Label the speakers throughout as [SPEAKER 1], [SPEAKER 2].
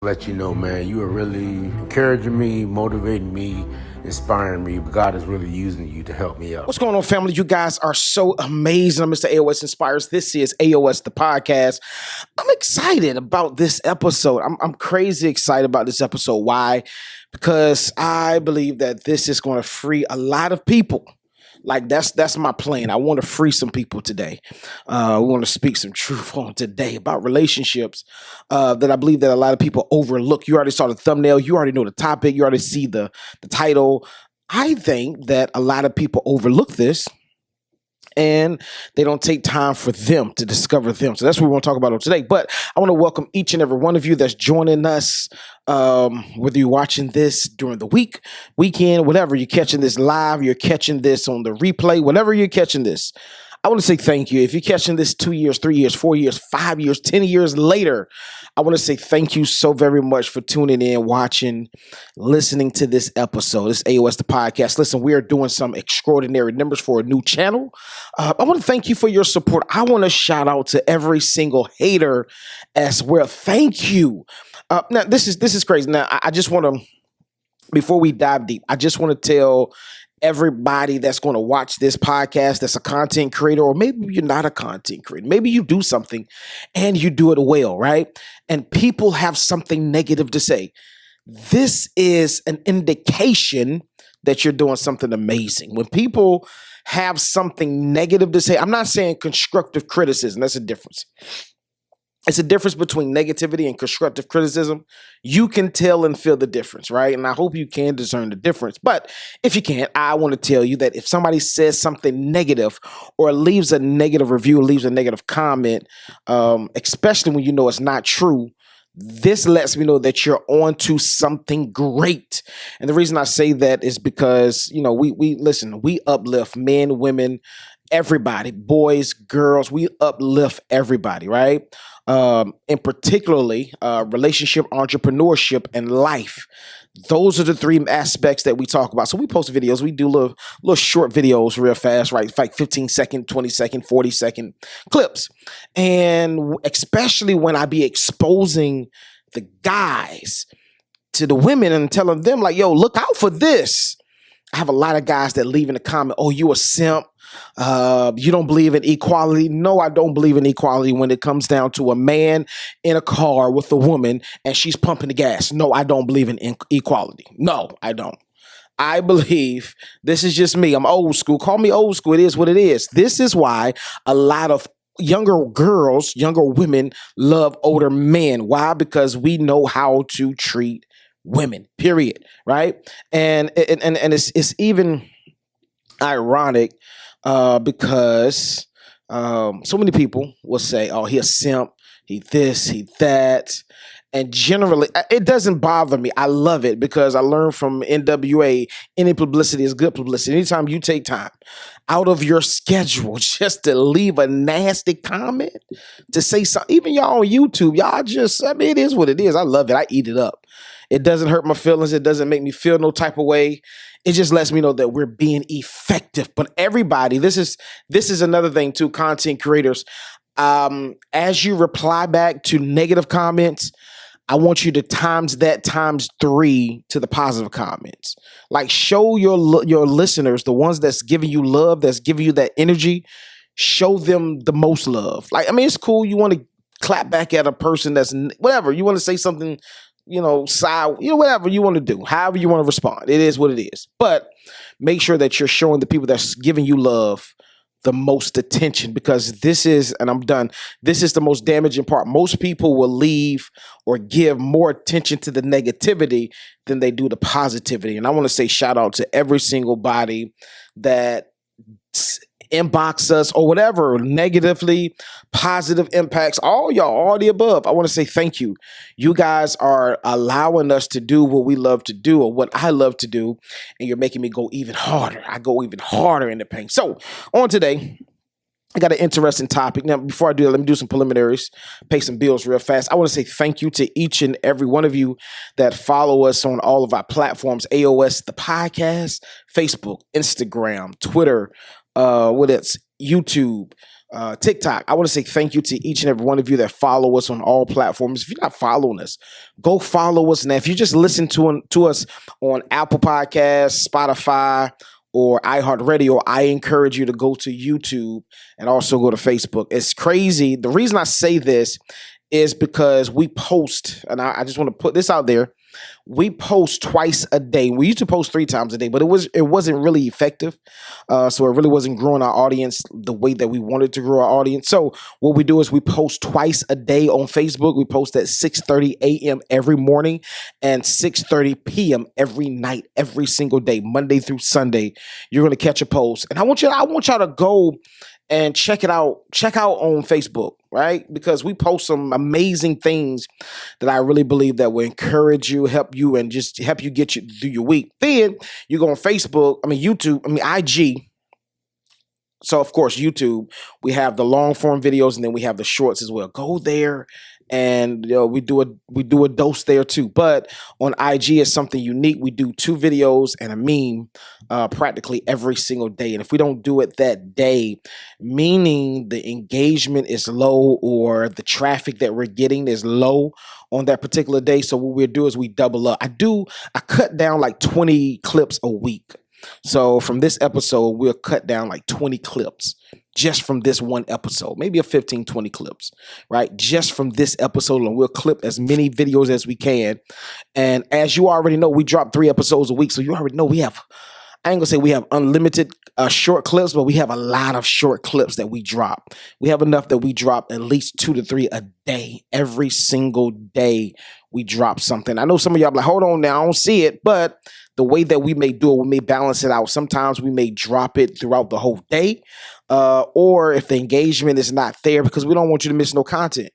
[SPEAKER 1] Let you know, man, you are really encouraging me, motivating me, inspiring me. God is really using you to help me out.
[SPEAKER 2] What's going on, family? You guys are so amazing. I'm Mr. Aosinspires. This is AOS The Podcast. I'm excited about this episode. I'm crazy excited about this episode. Why? Because I believe that this is going to free a lot of people. Like that's my plan. I want to free some people today. We want to speak some truth on today about relationships that I believe that a lot of people overlook. You already saw the thumbnail. You already know the topic. You already see the title. I think that a lot of people overlook this and they don't take time for them to discover them. So that's what we want to talk about on today. But I want to welcome each and every one of you that's joining us, whether you're watching this during the week, weekend, whatever, you're catching this live, you're catching this on the replay, whenever you're catching this. I want to say thank you. If you're catching this 2 years, 3 years, 4 years, 5 years, 10 years later, I want to say thank you so very much for tuning in, watching, listening to this episode. This AOS The Podcast. Listen, we are doing some extraordinary numbers for a new channel. I want to thank you for your support. I want to shout out to every single hater as well. Thank you. Now, this is crazy. Now, I just want to, before we dive deep, I just want to tell everybody that's going to watch this podcast that's a content creator, or maybe you're not a content creator. Maybe you do something and you do it well, right? And people have something negative to say. This is an indication that you're doing something amazing. When people have something negative to say, I'm not saying constructive criticism. That's a difference. It's a difference between negativity and constructive criticism. You can tell and feel the difference, right? And I hope you can discern the difference. But if you can't, I want to tell you that if somebody says something negative or leaves a negative review, leaves a negative comment, especially when you know it's not true, this lets me know that you're on to something great. And the reason I say that is because, you know, we uplift men, women, everybody, boys, girls, we uplift everybody, right? And particularly relationship, entrepreneurship, and life. Those are the three aspects that we talk about. So we post videos. We do little short videos real fast, right? Like 15-second, 20-second, 40-second clips. And especially when I be exposing the guys to the women and telling them like, yo, look out for this. I have a lot of guys that leave in the comment, oh, you a simp. You don't believe in equality. No, I don't believe in equality when it comes down to a man in a car with a woman and she's pumping the gas. No, I don't believe in equality. No, I don't. I believe, this is just me. I'm old school. Call me old school. It is what it is. This is why a lot of younger girls, younger women love older men. Why? Because we know how to treat women, period. Right? And it's even ironic because so many people will say, oh, he a simp, he this, he that. And generally, it doesn't bother me. I love it because I learned from NWA, any publicity is good publicity. Anytime you take time out of your schedule just to leave a nasty comment, to say something, even y'all on YouTube, y'all just, I mean, it is what it is. I love it. I eat it up. It doesn't hurt my feelings. It doesn't make me feel no type of way. It just lets me know that we're being effective. But everybody, this is another thing too, content creators. As you reply back to negative comments, I want you to times that times 3 to the positive comments. Like show your listeners, the ones that's giving you love, that's giving you that energy, show them the most love. Like, I mean, it's cool. You want to clap back at a person that's whatever. You want to say something, you know, whatever you want to do, however you want to respond. It is what it is. But make sure that you're showing the people that's giving you love the most attention, because this is, and I'm done, this is the most damaging part. Most people will leave or give more attention to the negativity than they do the positivity. And I want to say shout out to every single body that inbox us or whatever, negatively, positive impacts, all y'all, all the above. I want to say thank you. You guys are allowing us to do what we love to do, or what I love to do, and you're making me go even harder. I go even harder in the paint. So on today, I got an interesting topic. Now, before I do that, let me do some preliminaries, pay some bills real fast. I want to say thank you to each and every one of you that follow us on all of our platforms, AOS The Podcast, Facebook, Instagram, Twitter, YouTube, TikTok. I want to say thank you to each and every one of you that follow us on all platforms. If you're not following us, go follow us now. If you just listen to us on Apple Podcasts, Spotify, or iHeartRadio, I encourage you to go to YouTube and also go to Facebook. It's crazy. The reason I say this is because we post, and I just want to put this out there. We post twice a day. We used to post 3 times a day, but it wasn't really effective. So it really wasn't growing our audience the way that we wanted to grow our audience. So what we do is we post twice a day on Facebook. We post at 6:30 a.m. every morning and 6:30 p.m. every night, every single day, Monday through Sunday. You're going to catch a post, and I want y'all to go and check it out. Check out on Facebook, right? Because we post some amazing things that I really believe that will encourage you, help you, and just help you get you through your week. Then you go on YouTube, IG. So of course, YouTube, we have the long form videos, and then we have the shorts as well. Go there, and we do a dose there too. But on IG, it's something unique. We do 2 videos and a meme practically every single day. And if we don't do it that day, meaning the engagement is low or the traffic that we're getting is low on that particular day. So what we'll do is we double up. I cut down like 20 clips a week. So from this episode, we'll cut down like 20 clips just from this one episode, maybe a 15, 20 clips, right? Just from this episode, and we'll clip as many videos as we can. And as you already know, we drop 3 episodes a week. So you already know I ain't gonna say we have unlimited short clips, but we have a lot of short clips that we drop. We have enough that we drop at least 2 to 3 a day. Every single day we drop something. I know some of y'all be like, hold on now, I don't see it. But the way that we may do it, we may balance it out. Sometimes we may drop it throughout the whole day. Or if the engagement is not there, because we don't want you to miss no content.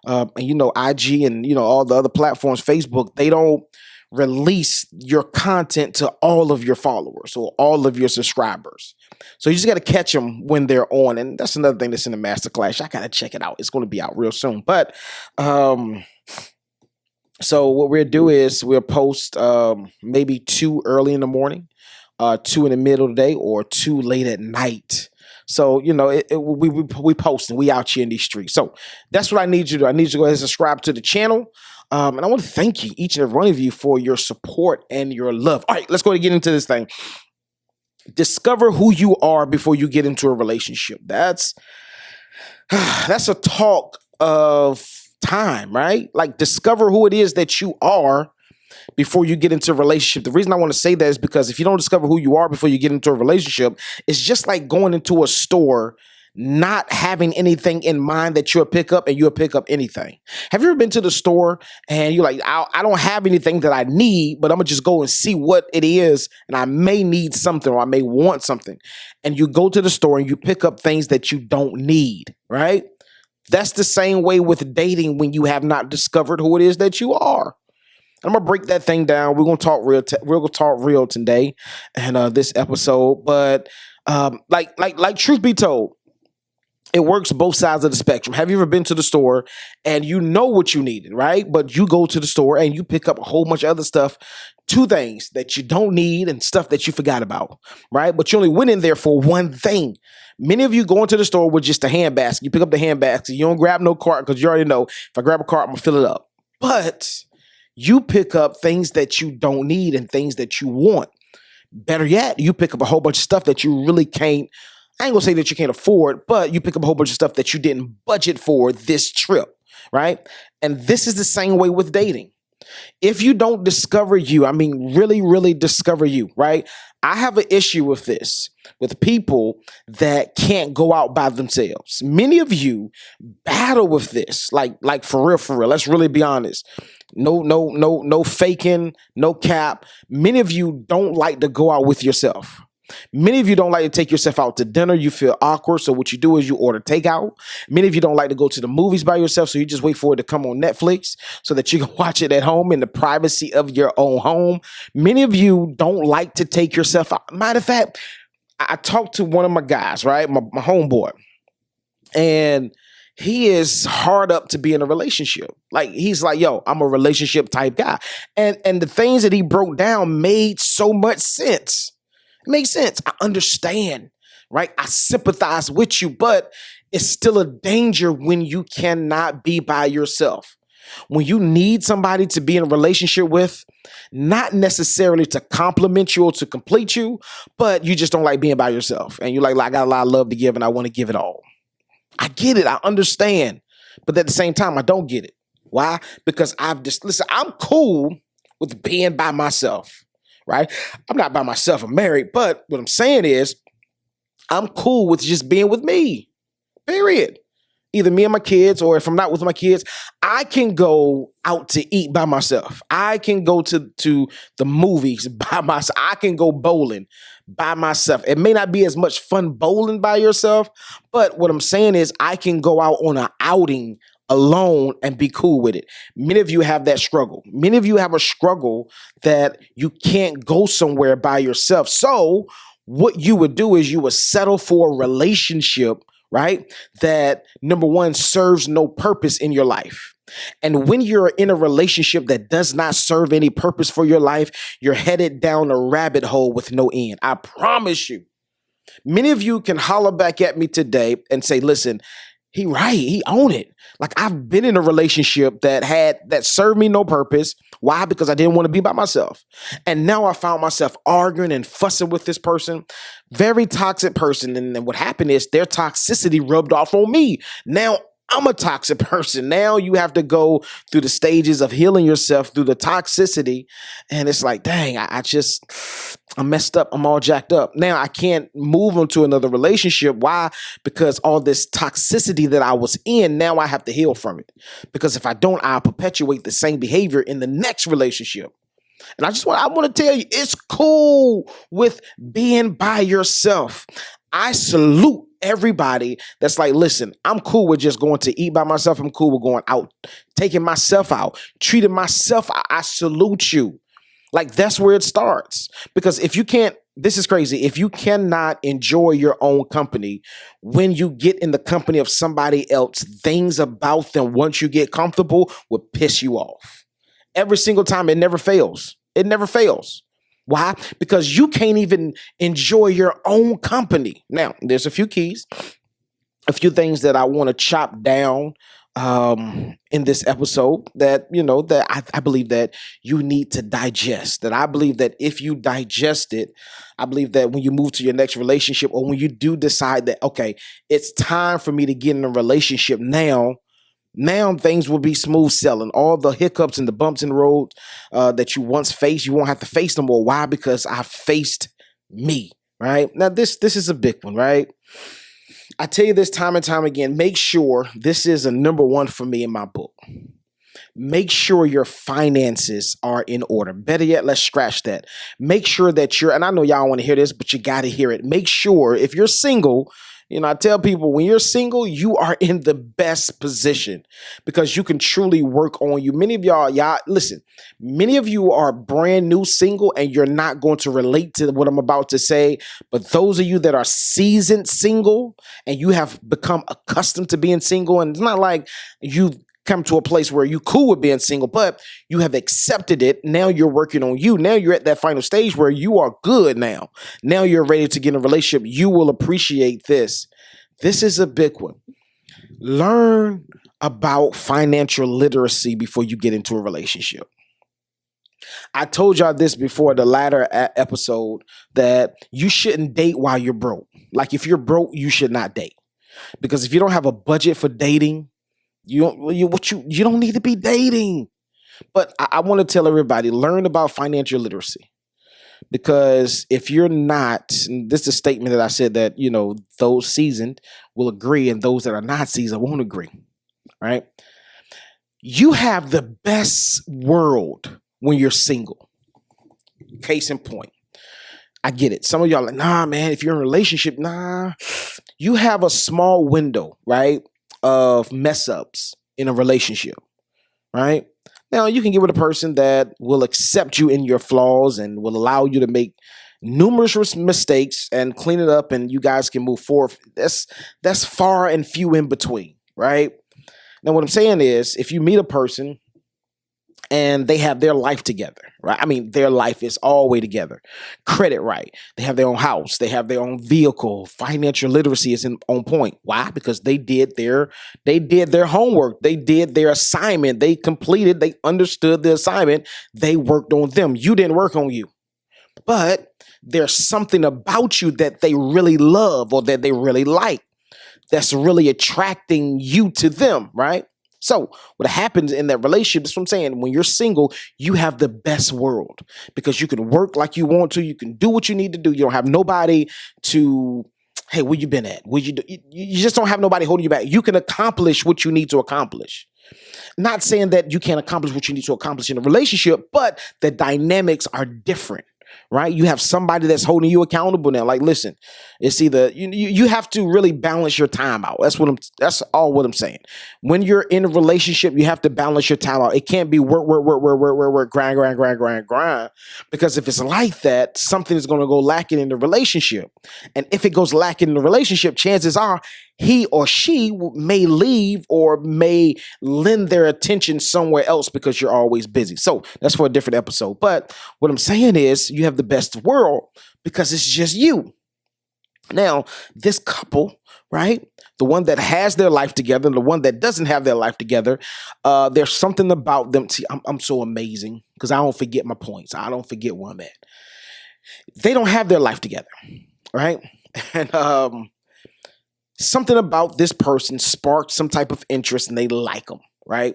[SPEAKER 2] And IG and all the other platforms, Facebook, they don't release your content to all of your followers or all of your subscribers. So you just got to catch them when they're on. And that's another thing that's in the masterclass. I got to check it out. It's going to be out real soon. But so what we'll do is we'll post maybe 2 early in the morning, 2 in the middle of the day, or 2 late at night. So, we post and we out here in these streets. So that's what I need you to do. I need you to go ahead and subscribe to the channel. And I want to thank you, each and every one of you, for your support and your love. All right, let's go ahead and get into this thing. Discover who you are before you get into a relationship. That's a talk of time, right? Like, discover who it is that you are before you get into a relationship. The reason I want to say that is because if you don't discover who you are before you get into a relationship, it's just like going into a store not having anything in mind that you'll pick up, and you'll pick up anything. Have you ever been to the store and you're like, I don't have anything that I need, but I'm gonna just go and see what it is, and I may need something or I may want something. And you go to the store and you pick up things that you don't need, right? That's the same way with dating when you have not discovered who it is that you are. I'm gonna break that thing down. We're gonna talk real. We're gonna talk real today, and this episode. But like truth be told, it works both sides of the spectrum. Have you ever been to the store and you know what you needed, right? But you go to the store and you pick up a whole bunch of other stuff, 2 things that you don't need and stuff that you forgot about, right? But you only went in there for one thing. Many of you go into the store with just a handbasket. You pick up the handbasket. You don't grab no cart because you already know if I grab a cart, I'm gonna fill it up. But you pick up things that you don't need and things that you want. Better yet, you pick up a whole bunch of stuff that you really can't. I ain't gonna say that you can't afford, but you pick up a whole bunch of stuff that you didn't budget for this trip, right? And this is the same way with dating. If you don't discover you, I mean, really, really discover you, right? I have an issue with this, with people that can't go out by themselves. Many of you battle with this, like for real. Let's really be honest. No faking, no cap. Many of you don't like to go out with yourself. Many of you don't like to take yourself out to dinner. You feel awkward. So what you do is you order takeout. Many of you don't like to go to the movies by yourself. So you just wait for it to come on Netflix so that you can watch it at home in the privacy of your own home. Many of you don't like to take yourself out. Matter of fact, I talked to one of my guys, right? My homeboy. And he is hard up to be in a relationship. Like, he's like, yo, I'm a relationship type guy. And the things that he broke down made so much sense. It makes sense. I understand, right? I sympathize with you, but It's still a danger when you cannot be by yourself. When you need somebody to be in a relationship with, not necessarily to compliment you or to complete you, but you just don't like being by yourself. And you're like, I got a lot of love to give and I want to give it all. I get it. I understand. But at the same time, I don't get it. Why? Because I'm cool with being by myself, right? I'm not by myself. I'm married. But what I'm saying is, I'm cool with just being with me, period. Either me and my kids, or if I'm not with my kids, I can go out to eat by myself. I can go to the movies by myself. I can go bowling by myself. It may not be as much fun bowling by yourself, but what I'm saying is I can go out on an outing alone and be cool with it. Many of you have that struggle. Many of you have a struggle that you can't go somewhere by yourself. So what you would do is you would settle for a relationship, right? That, number one, serves no purpose in your life. And when you're in a relationship that does not serve any purpose for your life, you're headed down a rabbit hole with no end. I promise you. Many of you can holler back at me today and say, listen, he right, he own it. Like, I've been in a relationship that served me no purpose. Why? Because I didn't want to be by myself. And now I found myself arguing and fussing with this person, very toxic person. And then what happened is their toxicity rubbed off on me. Now I'm a toxic person. Now you have to go through the stages of healing yourself through the toxicity. And it's like, dang, I'm messed up. I'm all jacked up. Now I can't move on to another relationship. Why? Because all this toxicity that I was in, now I have to heal from it. Because if I don't, I'll perpetuate the same behavior in the next relationship. And I want to tell you, it's cool with being by yourself. I salute everybody that's like, listen, I'm cool with just going to eat by myself. I'm cool with going out, taking myself out, treating myself out. I salute you. Like, that's where it starts. Because if you can't, this is crazy. If you cannot enjoy your own company, when you get in the company of somebody else, things about them, once you get comfortable, will piss you off. Every single time. It never fails. It never fails. Why? Because you can't even enjoy your own company. Now, there's a few keys, a few things that I want to chop down in this episode that, I believe that you need to digest. That I believe that if you digest it, I believe that when you move to your next relationship, or when you do decide that, okay, it's time for me to get in a relationship now things will be smooth sailing. All the hiccups and the bumps in the road that you once faced, you won't have to face no more. Why? Because I faced me, right? Now, this is a big one, right? I tell you this time and time again, make sure, this is a number one for me in my book. Make sure your finances are in order. Better yet, let's scratch that. Make sure that and I know y'all want to hear this, but you got to hear it. Make sure, if you're single, I tell people, when you're single, you are in the best position because you can truly work on you. Many of y'all, listen, many of you are brand new single and you're not going to relate to what I'm about to say. But those of you that are seasoned single and you have become accustomed to being single, and it's not like you've come to a place where you cool with being single, but you have accepted it. Now you're working on you. Now you're at that final stage where you are good now. Now you're ready to get in a relationship. You will appreciate this. This is a big one. Learn about financial literacy before you get into a relationship. I told y'all this before the latter episode that you shouldn't date while you're broke. Like, if you're broke, you should not date. Because if you don't have a budget for dating, you don't need to be dating. But I want to tell everybody, learn about financial literacy. Because if you're not, and this is a statement that I said that, those seasoned will agree and those that are not seasoned won't agree, right? You have the best world when you're single. Case in point. I get it. Some of y'all are like, nah, man, if you're in a relationship, nah. You have a small window, right, of mess ups in a relationship, right? Now, you can get with a person that will accept you in your flaws and will allow you to make numerous mistakes and clean it up, and you guys can move forward. That's far and few in between, right? Now, what I'm saying is, if you meet a person and they have their life together, right? I mean, their life is all the way together. Credit right. They have their own house. They have their own vehicle. Financial literacy is on point. Why? Because they did their homework. They did their assignment. They completed. They understood the assignment. They worked on them. You didn't work on you. But there's something about you that they really love or that they really like that's really attracting you to them, right? So what happens in that relationship, that's what I'm saying, when you're single, you have the best world because you can work like you want to. You can do what you need to do. You don't have nobody to, hey, where you been at? What you do? You just don't have nobody holding you back. You can accomplish what you need to accomplish. Not saying that you can't accomplish what you need to accomplish in a relationship, but the dynamics are different. Right? You have somebody that's holding you accountable now. Like, listen, it's either you have to really balance your time out. That's all what I'm saying. When you're in a relationship, you have to balance your time out. It can't be work, grind. Because if it's like that, something is going to go lacking in the relationship. And if it goes lacking in the relationship, chances are he or she may leave or may lend their attention somewhere else because you're always busy. So that's for a different episode. But what I'm saying is you have the best world because it's just you. Now, this couple, right? The one that has their life together and the one that doesn't have their life together, there's something about them. See, I'm so amazing because I don't forget my points. I don't forget where I'm at. They don't have their life together, right? And something about this person sparked some type of interest and they like them, right?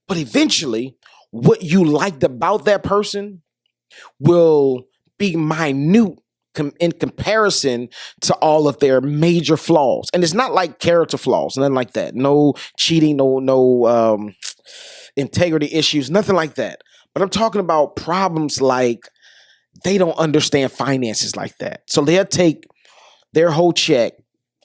[SPEAKER 2] But eventually, what you liked about that person will be minute in comparison to all of their major flaws. And it's not like character flaws, nothing like that. No cheating, no integrity issues, nothing like that. But I'm talking about problems like they don't understand finances like that. So they'll take their whole check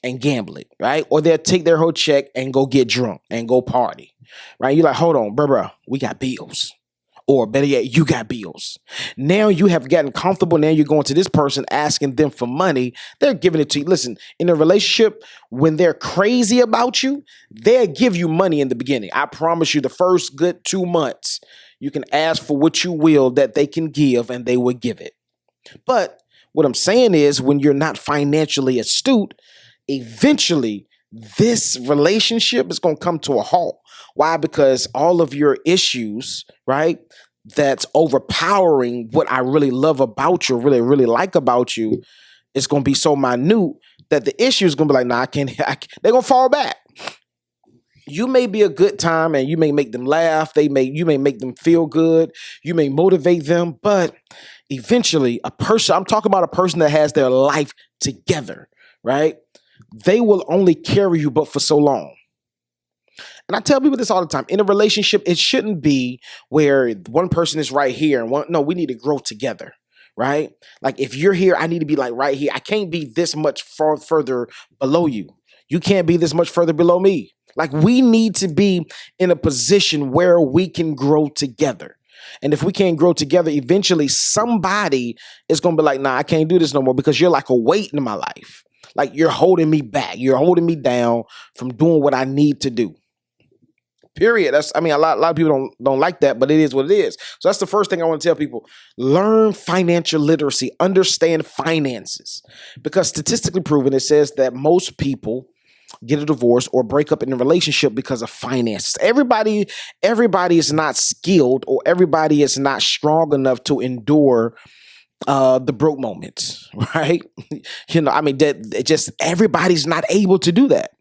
[SPEAKER 2] and gamble it, right? Or they'll take their whole check and go get drunk and go party, right? You're like, hold on, bro, we got bills. Or better yet, you got bills. Now you have gotten comfortable. Now you're going to this person asking them for money. They're giving it to you. Listen, in a relationship, when they're crazy about you, they'll give you money in the beginning. I promise you the first good 2 months, you can ask for what you will that they can give and they will give it. But what I'm saying is when you're not financially astute, eventually this relationship is going to come to a halt. Why? Because all of your issues, right, that's overpowering what I really love about you, really, really like about you, is going to be so minute that the issue is going to be like, nah, I can't. They're going to fall back. You may be a good time and you may make them laugh. You may make them feel good. You may motivate them, but eventually I'm talking about a person that has their life together, right? They will only carry you but for so long. And I tell people this all the time. In a relationship, it shouldn't be where one person is right here and no, we need to grow together, right? Like if you're here, I need to be like right here. I can't be this much further below you. You can't be this much further below me. Like we need to be in a position where we can grow together. And if we can't grow together, eventually somebody is going to be like, nah, I can't do this no more because you're like a weight in my life. Like you're holding me back. You're holding me down from doing what I need to do. Period. A lot of people don't like that, but it is what it is. So that's the first thing I want to tell people. Learn financial literacy. Understand finances. Because statistically proven, it says that most people get a divorce or break up in a relationship because of finances. Everybody is not skilled or everybody is not strong enough to endure the broke moments, right? Everybody's not able to do that.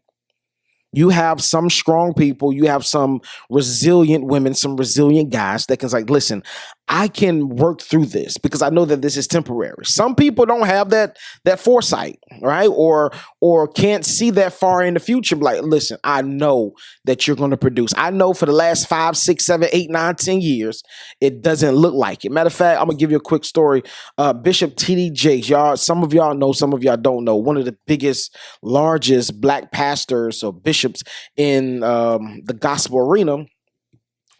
[SPEAKER 2] You have some strong people, you have some resilient women, some resilient guys that can say, listen, I can work through this because I know that this is temporary. Some people don't have that foresight, right? Or can't see that far in the future. Like, listen, I know that you're going to produce. I know for the last 5, 6, 7, 8, 9, 10 years, it doesn't look like it. Matter of fact, I'm going to give you a quick story. Bishop T.D. Jakes, some of y'all know, some of y'all don't know. One of the biggest, largest black pastors or bishops in the gospel arena,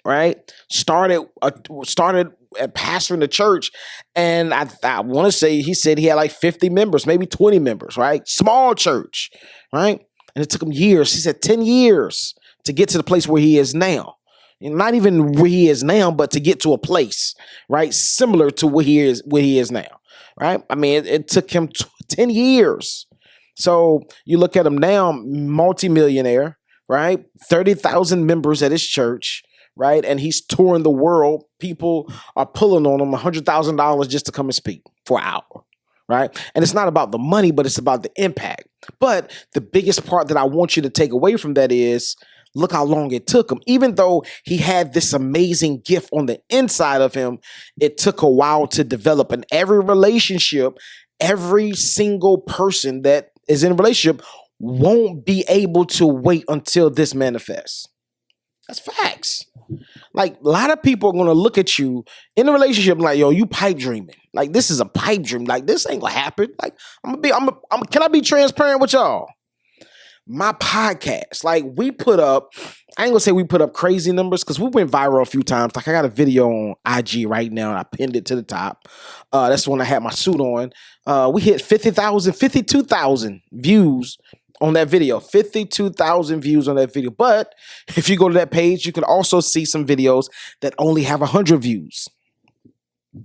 [SPEAKER 2] right? Started at pastoring the church, and I want to say he said he had like 50 members, maybe 20 members, right? Small church, right? And it took him years. He said 10 years to get to the place where he is now. not even where he is now, but to get to a place, right, similar to where he is now, right? I mean, it took him 10 years. So you look at him now, multimillionaire, right? 30,000 members at his church, right? And he's touring the world. People are pulling on him $100,000 just to come and speak for an hour, right? And it's not about the money, but it's about the impact. But the biggest part that I want you to take away from that is, look how long it took him. Even though he had this amazing gift on the inside of him, it took a while to develop. And every relationship, every single person that is in a relationship won't be able to wait until this manifests. That's facts. Like, a lot of people are going to look at you in a relationship like, yo, you pipe dreaming. Like, this is a pipe dream. Like, this ain't gonna happen. Like, can I be transparent with y'all? My podcast, like, we put up, I ain't gonna say we put up crazy numbers because we went viral a few times. Like, I got a video on IG right now and I pinned it to the top. That's when I had my suit on. We hit 52,000 views on that video. 52,000 views on that video. But if you go to that page, you can also see some videos that only have 100 views,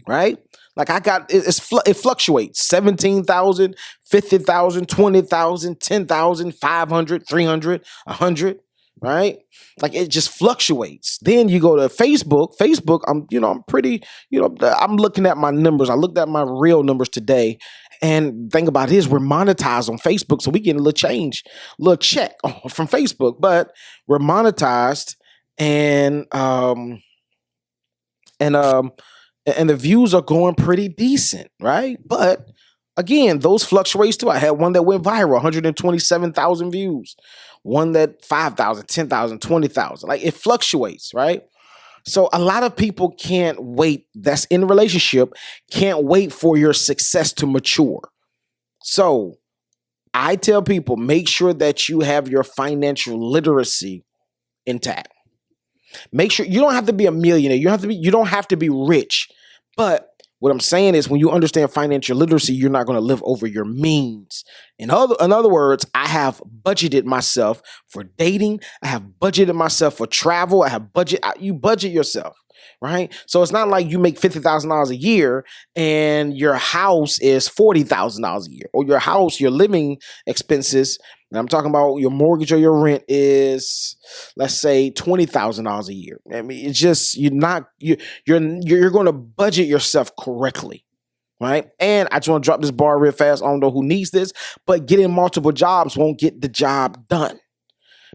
[SPEAKER 2] right? Like, it fluctuates. 17,000, 50,000, 20,000, 10,000, 500, 300, 100, right? Like, it just fluctuates. Then you go to Facebook. Facebook, I'm pretty, I'm looking at my numbers. I looked at my real numbers today. And the thing about it is, we're monetized on Facebook. So we get a little check from Facebook. But we're monetized, and the views are going pretty decent, right? But again, those fluctuates too. I had one that went viral, 127,000 views. One that 5,000, 10,000, 20,000. Like, it fluctuates, right? So a lot of people can't wait, that's in a relationship, can't wait for your success to mature. So I tell people, make sure that you have your financial literacy intact. Make sure you don't have to be a millionaire. You don't have to be rich. But what I'm saying is, when you understand financial literacy, you're not going to live over your means. In other words, I have budgeted myself for dating. I have budgeted myself for travel. You budget yourself, right? So it's not like you make $50,000 a year and your house is $40,000 a year, or your living expenses, and I'm talking about your mortgage or your rent, is, let's say, $20,000 a year. I mean, it's just, you're going to budget yourself correctly, right? And I just want to drop this bar real fast. I don't know who needs this, but getting multiple jobs won't get the job done.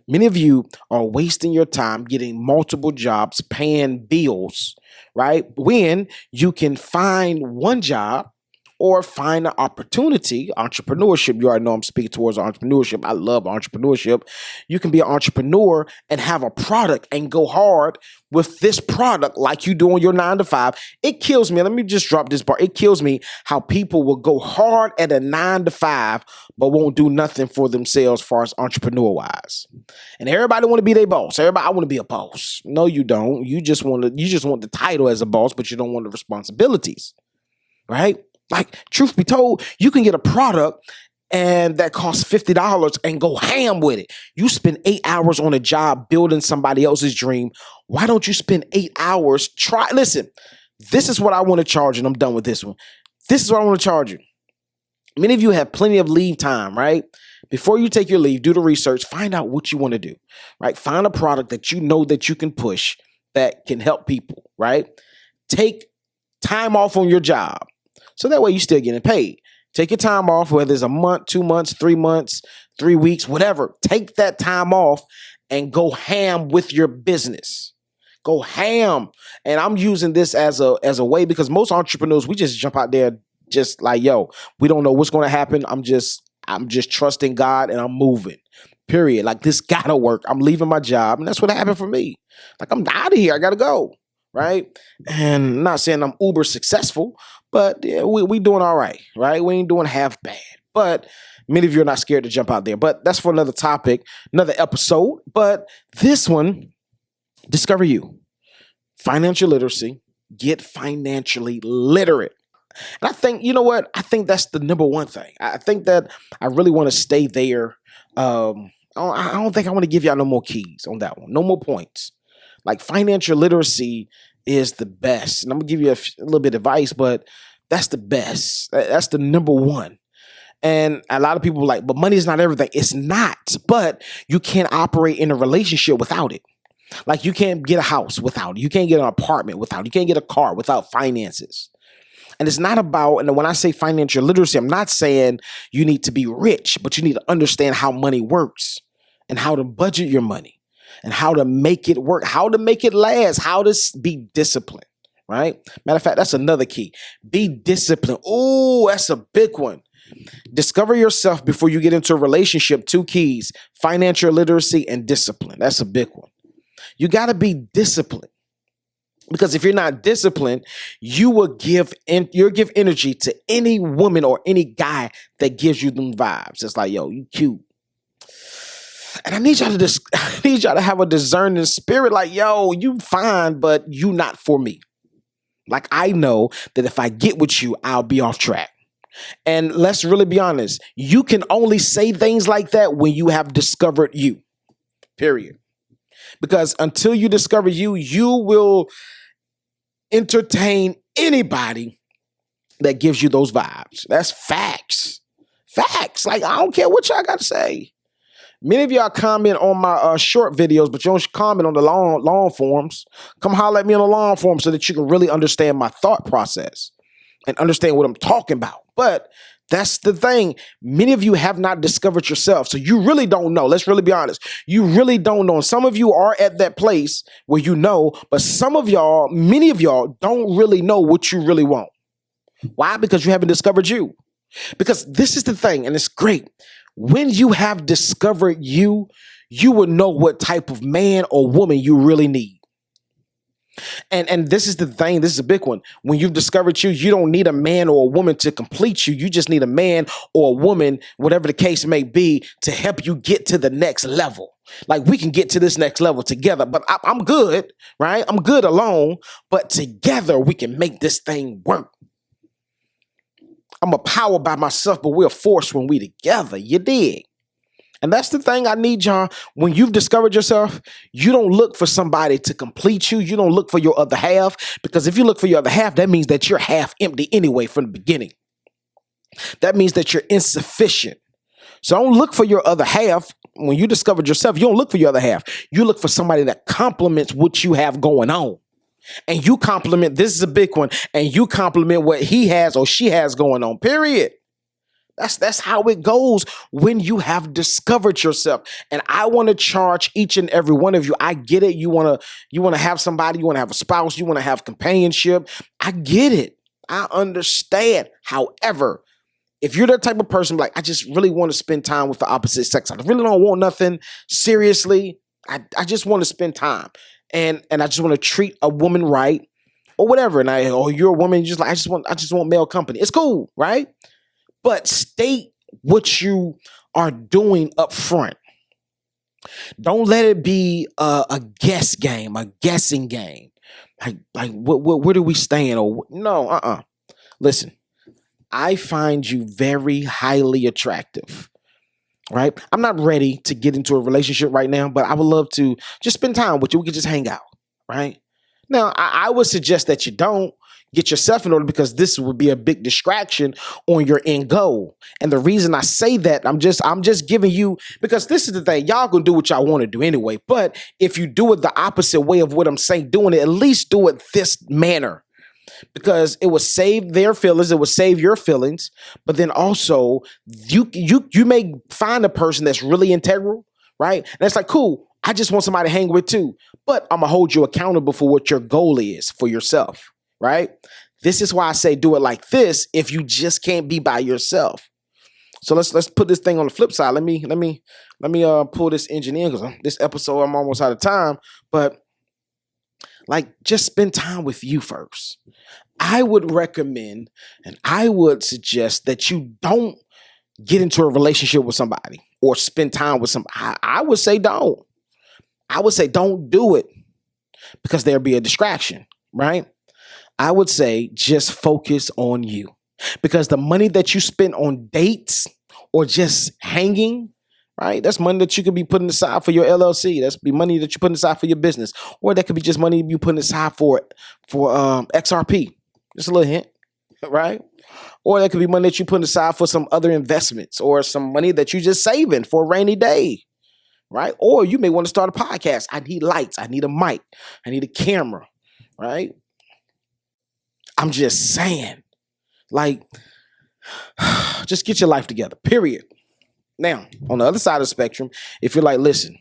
[SPEAKER 2] Many of you are wasting your time getting multiple jobs, paying bills, right? When you can find one job or find an opportunity. Entrepreneurship, you already know I'm speaking towards entrepreneurship. I love entrepreneurship. You can be an entrepreneur and have a product and go hard with this product like you do on your 9 to 5. It kills me. Let me just drop this bar. It kills me how people will go hard at a 9 to 5, but won't do nothing for themselves as far as entrepreneur wise. And everybody want to be their boss. I want to be a boss. No, you don't. You just want the title as a boss, but you don't want the responsibilities, right? Like, truth be told, you can get a product and that costs $50 and go ham with it. You spend 8 hours on a job building somebody else's dream. Why don't you spend 8 hours? Listen, this is what I want to charge, and I'm done with this one. This is what I want to charge you. Many of you have plenty of leave time, right? Before you take your leave, do the research, find out what you want to do, right? Find a product that you know that you can push that can help people, right? Take time off on your job. So that way you're still getting paid. Take your time off, whether it's a month, 2 months, 3 months, 3 weeks, whatever. Take that time off and go ham with your business. Go ham. And I'm using this as a way, because most entrepreneurs, we just jump out there just like, yo, we don't know what's going to happen. I'm just trusting God and I'm moving. Period. Like, this gotta work. I'm leaving my job. And that's what happened for me. Like, I'm out of here. I gotta go. Right. And I'm not saying I'm uber successful, but yeah, we doing all right. Right. We ain't doing half bad. But many of you are not scared to jump out there. But that's for another topic, another episode. But this one, discover you. Financial literacy. Get financially literate. And I think, you know what? I think that's the number one thing. I think that I really want to stay there. I don't think I want to give y'all no more keys on that one. No more points. Like financial literacy is the best. And I'm gonna give you a little bit of advice, but that's the best. That's the number one. And a lot of people are like, but money is not everything. It's not, but you can't operate in a relationship without it. Like you can't get a house without it. You can't get an apartment without it. You can't get a car without finances. And it's not about, and when I say financial literacy, I'm not saying you need to be rich, but you need to understand how money works and how to budget your money and how to make it work, how to make it last, how to be disciplined, right? Matter of fact, that's another key. Be disciplined. Oh, that's a big one. Discover yourself before you get into a relationship. 2 keys: financial literacy and discipline. That's a big one. You got to be disciplined, because if you're not disciplined, you'll give energy to any woman or any guy that gives you them vibes. It's like, yo, you cute. And I need y'all to have a discerning spirit. Like, yo, you fine, but you not for me. Like, I know that if I get with you, I'll be off track. And let's really be honest. You can only say things like that when you have discovered you, period. Because until you discover you, you will entertain anybody that gives you those vibes. That's facts. Facts. Like, I don't care what y'all got to say. Many of y'all comment on my short videos, but you don't comment on the long forms. Come holler at me on the long form so that you can really understand my thought process and understand what I'm talking about. But that's the thing. Many of you have not discovered yourself. So you really don't know. Let's really be honest. You really don't know. And some of you are at that place where you know, but many of y'all don't really know what you really want. Why? Because you haven't discovered you. Because this is the thing, and it's great. When you have discovered you, you will know what type of man or woman you really need. And this is the thing, this is a big one. When you've discovered you, you don't need a man or a woman to complete you. You just need a man or a woman, whatever the case may be, to help you get to the next level. Like, we can get to this next level together, but I'm good, right? I'm good alone, but together we can make this thing work. I'm a power by myself, but we're a force when we together. You dig? And that's the thing I need y'all. When you've discovered yourself, you don't look for somebody to complete you. You don't look for your other half, because if you look for your other half, that means that you're half empty anyway from the beginning. That means that you're insufficient. So don't look for your other half. When you discovered yourself, you don't look for your other half. You look for somebody that complements what you have going on. And you compliment, this is a big one, and you compliment what he has or she has going on, period. That's how it goes when you have discovered yourself. And I want to charge each and every one of you. I get it. You want to have somebody, you want to have a spouse, you want to have companionship. I get it. I understand. However, if you're that type of person, like, I just really want to spend time with the opposite sex, I really don't want nothing seriously. I just want to spend time. And I just want to treat a woman right or whatever. And you're a woman, just like, I just want male company. It's cool, right? But state what you are doing up front. Don't let it be a guess game, a guessing game. Like where do we stand? Or no, Listen, I find you very highly attractive, right? I'm not ready to get into a relationship right now, but I would love to just spend time with you. We could just hang out, right? Now, I would suggest that you don't get yourself in order, because this would be a big distraction on your end goal. And the reason I say that, I'm just giving you, because this is the thing, y'all gonna do what y'all want to do anyway. But if you do it the opposite way of what I'm saying, doing it, at least do it this manner, because it will save their feelings, it will save your feelings. But then also, you may find a person that's really integral, right? And it's like, cool, I just want somebody to hang with too. But I'm gonna hold you accountable for what your goal is for yourself. Right? This is why I say do it like this if you just can't be by yourself. So let's put this thing on the flip side. Let me pull this engine in, because this episode I'm almost out of time. But like, just spend time with you first. I would recommend and I would suggest that you don't get into a relationship with somebody or spend time with somebody. I would say don't. I would say don't do it, because there'll be a distraction, right? I would say just focus on you, because the money that you spend on dates or just hanging, right? That's money that you could be putting aside for your LLC. That's be money that you're putting aside for your business. Or that could be just money you putting aside for XRP. Just a little hint, right? Or that could be money that you putting aside for some other investments or some money that you just saving for a rainy day, right? Or you may want to start a podcast. I need lights. I need a mic. I need a camera, right? I'm just saying, like, just get your life together, period. Now, on the other side of the spectrum, if you're like, listen,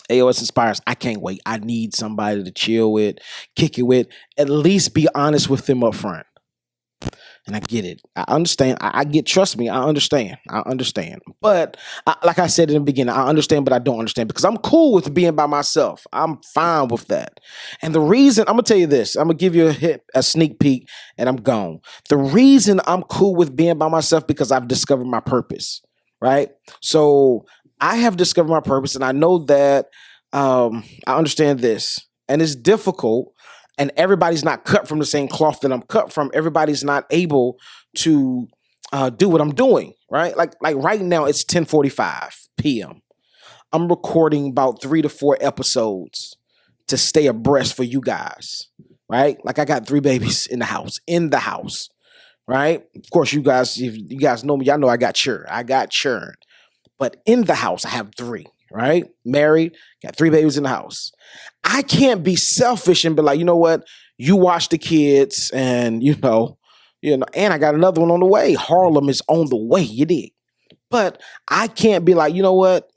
[SPEAKER 2] AOS Inspires, I can't wait. I need somebody to chill with, kick it with, at least be honest with them up front. And I get it. I understand. I get, trust me, I understand. But like I said in the beginning, I understand, but I don't understand because I'm cool with being by myself. I'm fine with that. And the reason, I'm going to tell you this, I'm going to give you a sneak peek and I'm gone. The reason I'm cool with being by myself because I've discovered my purpose, right? So I have discovered my purpose and I know that I understand this and it's difficult. And everybody's not cut from the same cloth that I'm cut from. Everybody's not able to do what I'm doing, right? Like right now, it's 10:45 p.m. I'm recording about 3 to 4 episodes to stay abreast for you guys, right? Like I got 3 babies in the house, right? Of course, you guys, if you guys know me, y'all know I got churn. But in the house, I have 3, right? Married, got 3 babies in the house. I can't be selfish and be like, you know what? You watch the kids and, you know, and I got another one on the way. Harlem is on the way, you dig? But I can't be like, you know what?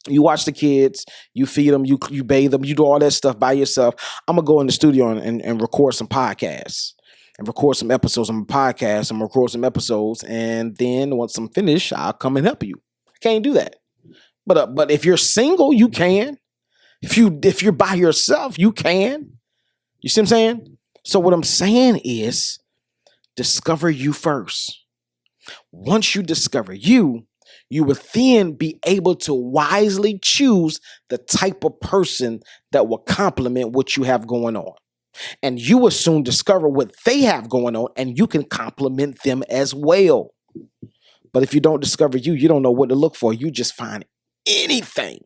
[SPEAKER 2] You watch the kids, you feed them, you bathe them, you do all that stuff by yourself. I'm going to go in the studio and record some podcasts and record some episodes on my podcast and record some episodes. And then once I'm finished, I'll come and help you. I can't do that. But if you're single, you can. If you're by yourself, you can. You see what I'm saying? So what I'm saying is discover you first. Once you discover you will then be able to wisely choose the type of person that will complement what you have going on. And you will soon discover what they have going on and you can complement them as well. But if you don't discover you don't know what to look for. You just find anything.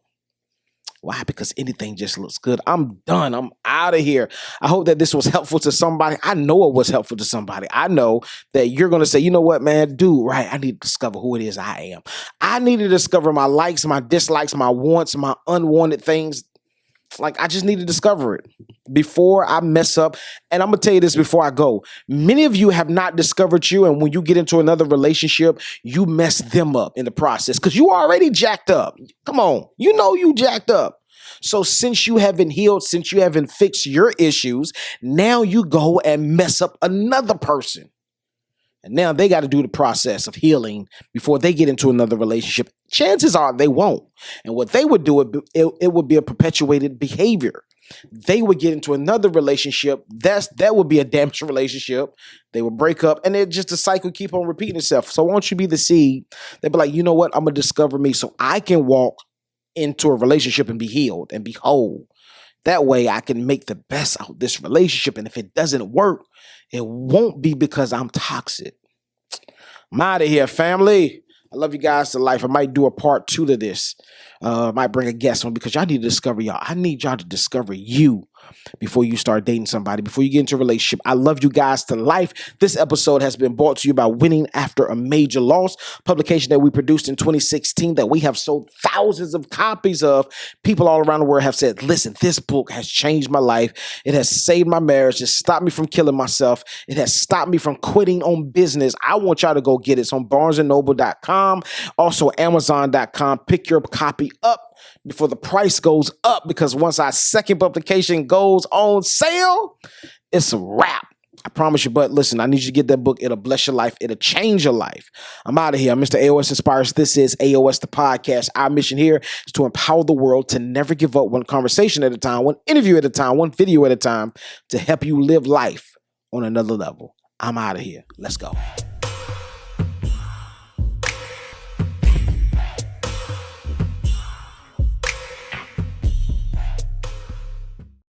[SPEAKER 2] Why? Because anything just looks good. I'm done. I'm out of here. I hope that this was helpful to somebody. I know it was helpful to somebody. I know that you're going to say, you know what, man, dude, right? I need to discover who it is I am. I need to discover my likes, my dislikes, my wants, my unwanted things. Like, I just need to discover it before I mess up. And I'm going to tell you this before I go. Many of you have not discovered you. And when you get into another relationship, you mess them up in the process because you already jacked up. Come on. You know you jacked up. So since you haven't healed, since you haven't fixed your issues, now you go and mess up another person. And now they got to do the process of healing before they get into another relationship. Chances are they won't. And what they would do, it would be a perpetuated behavior. They would get into another relationship. That would be a damaged relationship. They would break up and it just the cycle keep on repeating itself. So won't you be the seed? They'd be like, you know what? I'm going to discover me so I can walk into a relationship and be healed and be whole. That way I can make the best out of this relationship. And if it doesn't work, it won't be because I'm toxic. I'm out of here, family. I love you guys to life. I might do a part 2 to this. I might bring a guest on because y'all need to discover y'all. I need y'all to discover you before you start dating somebody, before you get into a relationship. I love you guys to life. This episode has been brought to you by Winning After a Major Loss, publication that we produced in 2016 that we have sold thousands of copies of. People all around the world have said, listen, this book has changed my life. It has saved my marriage. It stopped me from killing myself. It has stopped me from quitting on business. I want y'all to go get it. It's on barnesandnoble.com, also amazon.com. Pick your copy up before the price goes up, because once our second publication goes on sale, it's a wrap. I promise you. But listen, I need you to get that book. It'll bless your life. It'll change your life. I'm out of here. I'm Mr. AOS Inspires. This is AOS The Podcast. Our mission here is to empower the world to never give up, one conversation at a time, one interview at a time, one video at a time, to help you live life on another level. I'm out of here. Let's go.